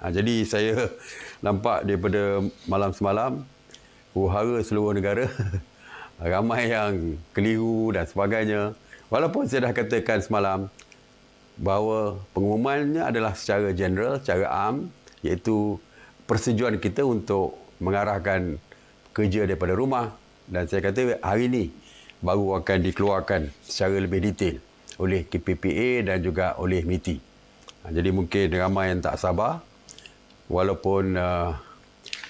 Jadi saya nampak daripada malam semalam, huru-hara seluruh negara, ramai yang keliru dan sebagainya. Walaupun saya dah katakan semalam bahawa pengumumannya adalah secara general, secara am, iaitu persetujuan kita untuk mengarahkan kerja daripada rumah. Dan saya kata hari ini baru akan dikeluarkan secara lebih detail oleh KPPA dan juga oleh MITI. Jadi mungkin ramai yang tak sabar, walaupun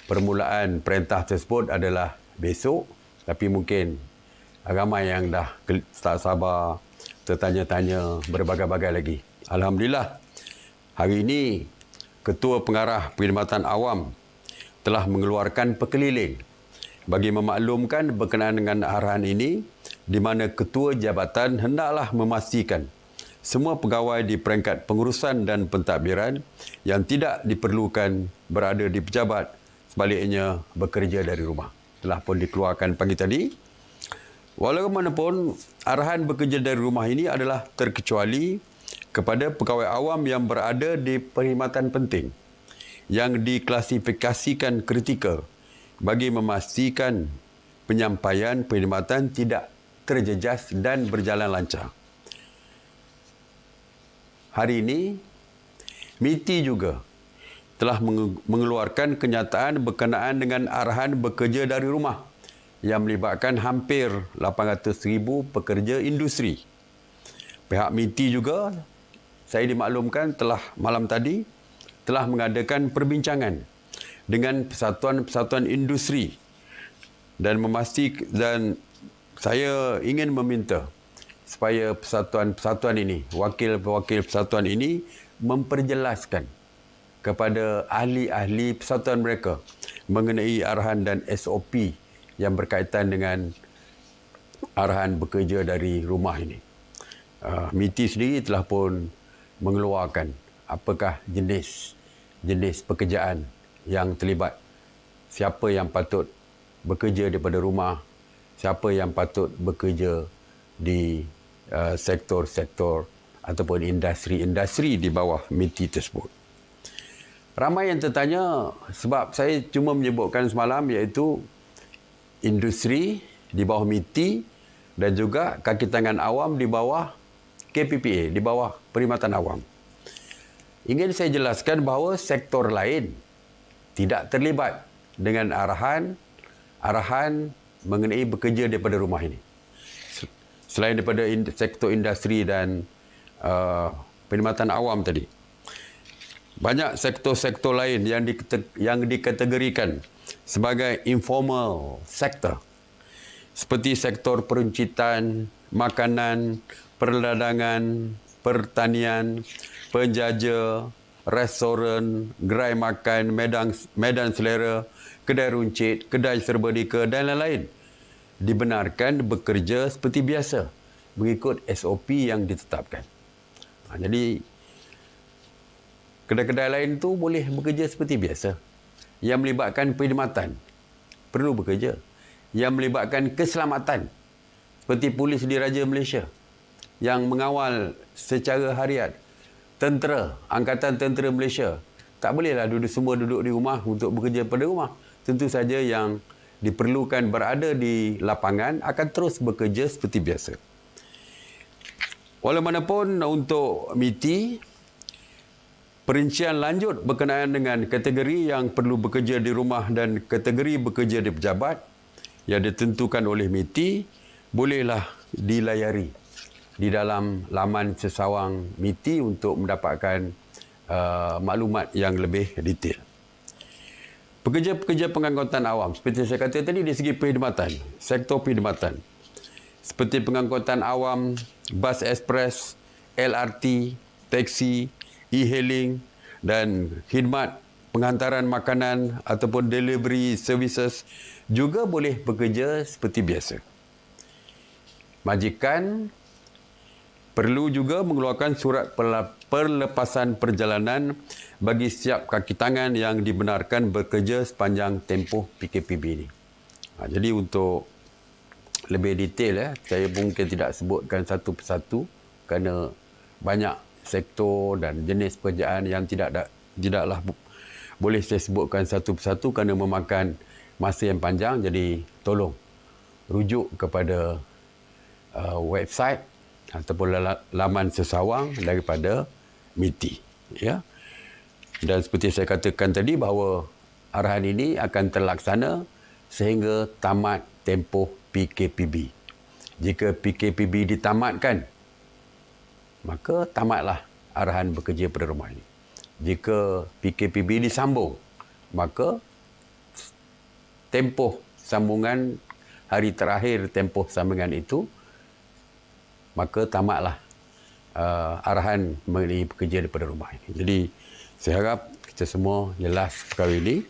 permulaan perintah tersebut adalah besok, tapi mungkin ramai yang dah tak sabar, tertanya-tanya berbagai-bagai lagi. Alhamdulillah, hari ini Ketua Pengarah Perkhidmatan Awam telah mengeluarkan perkeliling bagi memaklumkan berkenaan dengan arahan ini, di mana Ketua Jabatan hendaklah memastikan semua pegawai di peringkat pengurusan dan pentadbiran yang tidak diperlukan berada di pejabat, sebaliknya bekerja dari rumah. Telah pun dikeluarkan pagi tadi. Walaupun arahan bekerja dari rumah ini adalah terkecuali kepada pegawai awam yang berada di perkhidmatan penting yang diklasifikasikan kritikal bagi memastikan penyampaian perkhidmatan tidak terjejas dan berjalan lancar. Hari ini, MITI juga telah mengeluarkan kenyataan berkenaan dengan arahan bekerja dari rumah yang melibatkan hampir 800,000 pekerja industri. Pihak MITI juga, saya dimaklumkan malam tadi, telah mengadakan perbincangan dengan persatuan-persatuan industri dan saya ingin meminta supaya persatuan-persatuan ini, wakil-wakil persatuan ini memperjelaskan kepada ahli-ahli persatuan mereka mengenai arahan dan SOP yang berkaitan dengan arahan bekerja dari rumah ini. MITI sendiri telah pun mengeluarkan apakah jenis pekerjaan yang terlibat, siapa yang patut bekerja daripada rumah, siapa yang patut bekerja di sektor-sektor ataupun industri-industri di bawah MITI tersebut. Ramai yang tertanya sebab saya cuma menyebutkan semalam iaitu industri di bawah MITI dan juga kaki tangan awam di bawah KPPA, di bawah Perkhidmatan Awam. Ingin saya jelaskan bahawa sektor lain tidak terlibat dengan arahan mengenai bekerja daripada rumah ini. Selain daripada sektor industri dan perkhidmatan awam tadi, banyak sektor-sektor lain yang dikategorikan sebagai informal sector, seperti sektor peruncitan, makanan, perdagangan, pertanian, penjaja, restoran, gerai makan, medan selera, kedai runcit, kedai serbadika dan lain-lain dibenarkan bekerja seperti biasa mengikut SOP yang ditetapkan. Jadi kedai-kedai lain tu boleh bekerja seperti biasa. Yang melibatkan perkhidmatan perlu bekerja. Yang melibatkan keselamatan seperti Polis Diraja Malaysia yang mengawal secara harian, tentera, Angkatan Tentera Malaysia, tak bolehlah semua duduk di rumah untuk bekerja pada rumah. Tentu saja yang diperlukan berada di lapangan akan terus bekerja seperti biasa. Walaupun untuk MITI, perincian lanjut berkenaan dengan kategori yang perlu bekerja di rumah dan kategori bekerja di pejabat yang ditentukan oleh MITI bolehlah dilayari di dalam laman sesawang MITI untuk mendapatkan maklumat yang lebih detail. Pekerja-pekerja pengangkutan awam, seperti saya kata tadi, dari segi perkhidmatan, sektor perkhidmatan, seperti pengangkutan awam, bas ekspres, LRT, taksi, e-hailing dan khidmat penghantaran makanan ataupun delivery services juga boleh bekerja seperti biasa. Majikan perlu juga mengeluarkan surat perlepasan perjalanan bagi setiap kaki tangan yang dibenarkan bekerja sepanjang tempoh PKPB ini. Jadi untuk lebih detail, saya mungkin tidak sebutkan satu persatu kerana banyak sektor dan jenis pekerjaan yang tidaklah boleh saya sebutkan satu persatu kerana memakan masa yang panjang, jadi tolong rujuk kepada website ataupun laman sesawang daripada MITI. Ya. Dan seperti saya katakan tadi bahawa arahan ini akan terlaksana sehingga tamat tempoh PKPB. Jika PKPB ditamatkan, maka tamatlah arahan bekerja pada rumah ini. Jika PKPB disambung, maka tempoh sambungan hari terakhir tempoh sambungan itu, maka tamatlah arahan mengenai bekerja daripada rumah ini. Jadi saya harap kita semua jelas perkara ini.